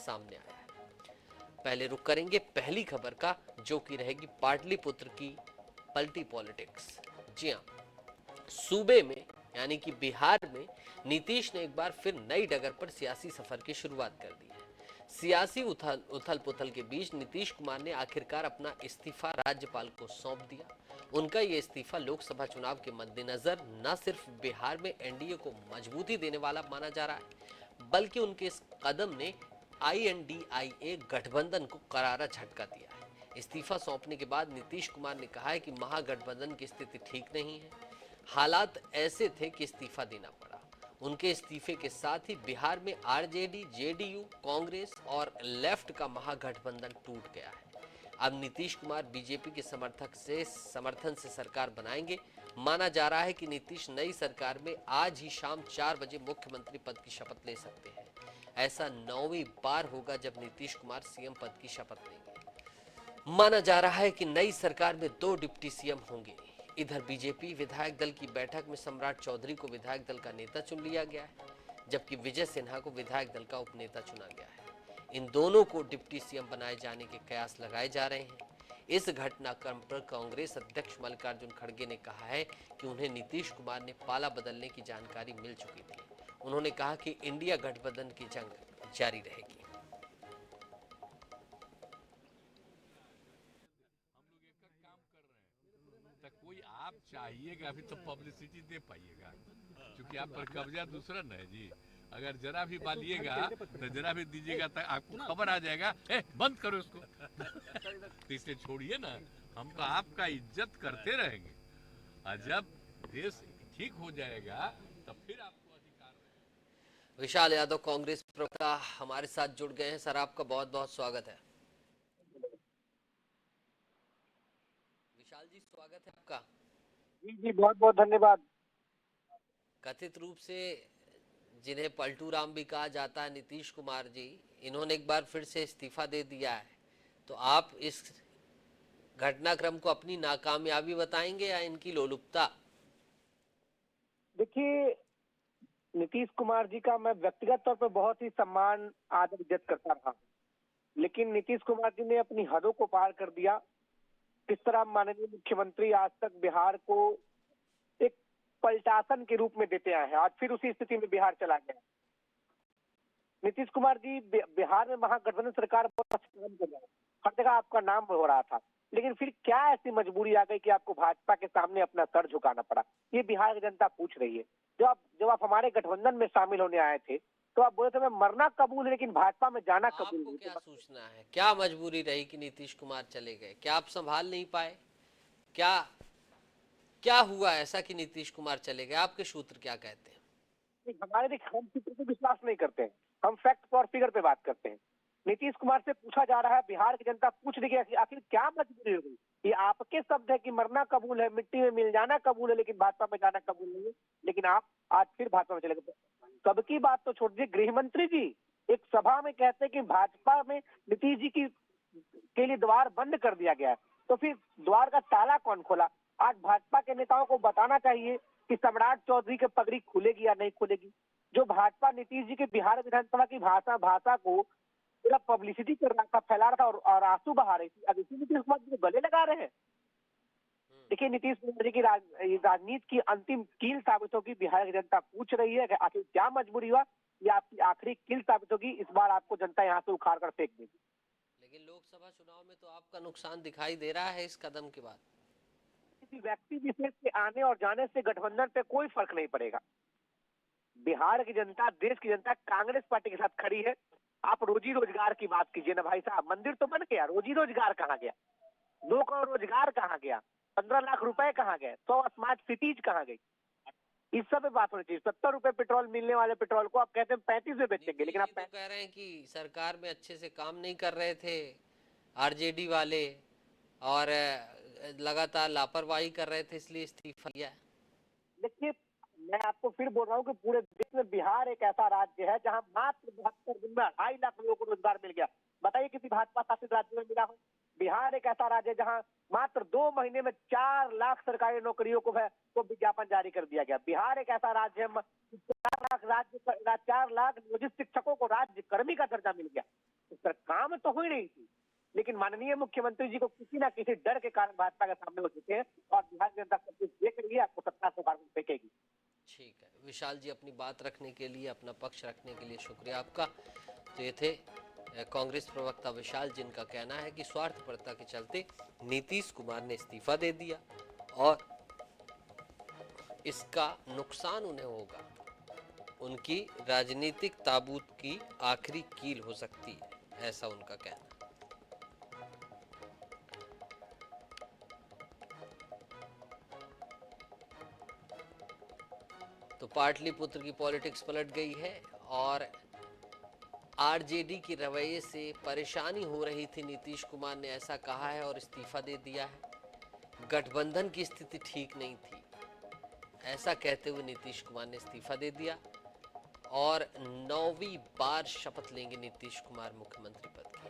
सामने आया है। पहले रुक करेंगे पहली खबर का, जो कि रहेगी पाटलिपुत्र की पलटी पॉलिटिक्स। जी हाँ, सूबे में यानी कि बिहार में नीतीश ने एक बार फिर नई डगर पर सियासी सफर की शुरुआत कर दी है। सियासी उथल पुथल के बीच नीतीश कुमार ने आखिरकार अपना इस्तीफा राज्यपाल को सौंप दिया। उनका ये इस्तीफा लोकसभा चुनाव के मद्देनजर न सिर्फ बिहार में एनडीए को मजबूती देने वाला माना जा रहा है, बल्कि उनके इस कदम ने आईएनडीआईए गठबंधन को करारा झटका दिया है। इस्तीफा सौंपने के बाद नीतीश कुमार ने कहा है कि महागठबंधन की स्थिति ठीक नहीं है। हालात ऐसे थे कि इस्तीफा देना पड़ा। उनके इस्तीफे के साथ ही बिहार में आरजेडी, जेडीयू, कांग्रेस और लेफ्ट का महागठबंधन टूट गया है। अब नीतीश कुमार बीजेपी के समर्थन से सरकार बनाएंगे। माना जा रहा है कि नीतीश नई सरकार में आज ही शाम 4 बजे मुख्यमंत्री पद की शपथ ले सकते हैं। ऐसा 9वीं बार होगा जब नीतीश कुमार सीएम पद की शपथ लेंगे। माना जा रहा है कि नई सरकार में 2 डिप्टी सीएम होंगे। इधर बीजेपी विधायक दल की बैठक में सम्राट चौधरी को विधायक दल का नेता चुन लिया गया है, जबकि विजय सिन्हा को विधायक दल का उपनेता चुना गया है। इन दोनों को डिप्टी सीएम बनाए जाने के कयास लगाए जा रहे हैं। इस घटनाक्रम पर कांग्रेस अध्यक्ष मल्लिकार्जुन खड़गे ने कहा है कि उन्हें नीतीश कुमार ने पाला बदलने की जानकारी मिल चुकी थी। उन्होंने कहा कि इंडिया गठबंधन की जंग जारी रहेगी। कोई आप चाहिएगा अभी तो पब्लिसिटी दे पाइएगा, क्योंकि आप पर कब्जा दूसरा न है जी। अगर जरा भी बालिएगा तो जरा भी दीजिएगा तो आपको खबर आ जाएगा, बंद करो इसको। तो इसलिए छोड़िए ना, हम तो आपका इज्जत करते रहेंगे, और जब देश ठीक हो जाएगा तब फिर आपको अधिकार रहेगा। विशाल यादव कांग्रेस प्रवक्ता हमारे साथ जुड़ गए हैं। सर, आपका बहुत बहुत स्वागत है। विशाल जी, स्वागत है आपका। जी जी, बहुत बहुत धन्यवाद। कथित रूप से जिन्हें पलटू राम भी कहा जाता है, नीतीश कुमार जी, इन्होंने एक बार फिर से इस्तीफा दे दिया है। तो आप इस घटनाक्रम को अपनी नाकामयाबी बताएंगे या इनकी लोलुपता? देखिए, नीतीश कुमार जी का मैं व्यक्तिगत तौर पर बहुत ही सम्मान आदर इज्जत करता रहा, लेकिन नीतीश कुमार जी ने अपनी हदों को पार कर दिया। किस तरह माननीय मुख्यमंत्री आज तक बिहार को एक पलटासन के रूप में देते आए हैं, आज फिर उसी स्थिति में बिहार चला गया। नीतीश कुमार जी बिहार में महागठबंधन सरकार बहुत अच्छा काम कर रहा है, हर जगह आपका नाम हो रहा था, लेकिन फिर क्या ऐसी मजबूरी आ गई कि आपको भाजपा के सामने अपना सर झुकाना पड़ा? ये बिहार की जनता पूछ रही है। जब आप हमारे गठबंधन में शामिल होने आए थे तो आप बोले थे मैं मरना कबूल है लेकिन भाजपा में जाना कबूल आपको नहीं। क्या सूचना है, क्या मजबूरी रही कि नीतीश कुमार चले गए? क्या आप संभाल नहीं पाए? क्या क्या हुआ ऐसा कि नीतीश कुमार चले गए? आपके सूत्र क्या कहते हैं? हमारे देखिए, हम चित्र पे विश्वास नहीं करते हैं, हम फैक्ट और फिगर पे बात करते हैं। नीतीश कुमार से पूछा जा रहा है, बिहार की जनता पूछ रही है कि आखिर क्या मजबूरी हो गई? ये आपके शब्द है कि मरना कबूल है, मिट्टी में मिल जाना कबूल है, लेकिन भाजपा में जाना कबूल नहीं है। लेकिन आप आज फिर भाजपा में चले गए। सबकी बात तो छोड़ दीजिए, गृह मंत्री जी एक सभा में कहते हैं कि भाजपा में नीतीश जी की के लिए द्वार बंद कर दिया गया है, तो फिर द्वार का ताला कौन खोला? आज भाजपा के नेताओं को बताना चाहिए कि सम्राट चौधरी की पगड़ी खुलेगी या नहीं खुलेगी। जो भाजपा नीतीश जी के बिहार विधानसभा की भाषा को पूरा पब्लिसिटी कर रहा था, फैला रहा था और आंसू बहा रही थी, अब इसी नीतीश कुमार जी को गले लगा रहे हैं। देखिए, नीतीश कुमार जी की राजनीति की अंतिम कील साबित होगी। बिहार की जनता पूछ रही है कि आखिर क्या मजबूरी हुआ, ये आपकी आखिरी कील साबित होगी। इस बार आपको जनता यहाँ से उखाड़ कर फेंक देगी। लेकिन लोकसभा चुनाव में तो आपका नुकसान दिखाई दे रहा है इस कदम के बाद। किसी व्यक्ति विशेष के आने और जाने से गठबंधन पे कोई फर्क नहीं पड़ेगा। बिहार की जनता, देश की जनता कांग्रेस पार्टी के साथ खड़ी है। आप रोजी रोजगार की बात कीजिए ना भाई साहब, मंदिर तो बन गया, रोजी रोजगार कहाँ गया? 2 करोड़ रोजगार कहाँ गया? 15 लाख रुपए कहाँ गए? 100 स्मार्ट सिटीज कहाँ गई? इस सब पे बात होनी चाहिए। 70 रुपए पेट्रोल मिलने वाले पेट्रोल को आप कहते हैं 35 में बेचेंगे, लेकिन आप तो कह रहे हैं कि सरकार में अच्छे से काम नहीं कर रहे थे आरजेडी वाले, और लगातार लापरवाही कर रहे थे, इसलिए इस्तीफा दिया। देखिए, मैं आपको फिर बोल रहा हूँ कि पूरे देश में बिहार एक ऐसा राज्य है जहां मात्र 72 दिन में 2.5 लाख लोगों को रोजगार मिल गया। बताइए किसी भाजपा शासित राज्य में मिला हो? बिहार एक ऐसा राज्य है जहां मात्र 2 महीने में 4 लाख सरकारी नौकरियों को विज्ञापन जारी कर दिया गया। बिहार एक ऐसा राज्य है 4 लाख नियोजित शिक्षकों को राज्य कर्मी का दर्जा मिल गया। सर काम तो हो ही रही थी, लेकिन माननीय मुख्यमंत्री जी को किसी ना किसी डर के कारण भाजपा के सामने हो चुके हैं और बिहार जनता सब कुछ देख रही है, आपको सत्ता से बाहर फेंकेगी। ठीक है विशाल जी, अपनी बात रखने के लिए, अपना पक्ष रखने के लिए शुक्रिया आपका। तो ये थे कांग्रेस प्रवक्ता विशाल, जिनका कहना है कि स्वार्थपरता के चलते नीतीश कुमार ने इस्तीफा दे दिया और इसका नुकसान उन्हें होगा, उनकी राजनीतिक ताबूत की आखिरी कील हो सकती है, ऐसा उनका कहना। तो पाटलिपुत्र की पॉलिटिक्स पलट गई है और आरजेडी के रवैये से परेशानी हो रही थी, नीतीश कुमार ने ऐसा कहा है और इस्तीफा दे दिया है। गठबंधन की स्थिति ठीक नहीं थी, ऐसा कहते हुए नीतीश कुमार ने इस्तीफा दे दिया और 9वीं बार शपथ लेंगे नीतीश कुमार मुख्यमंत्री पद की।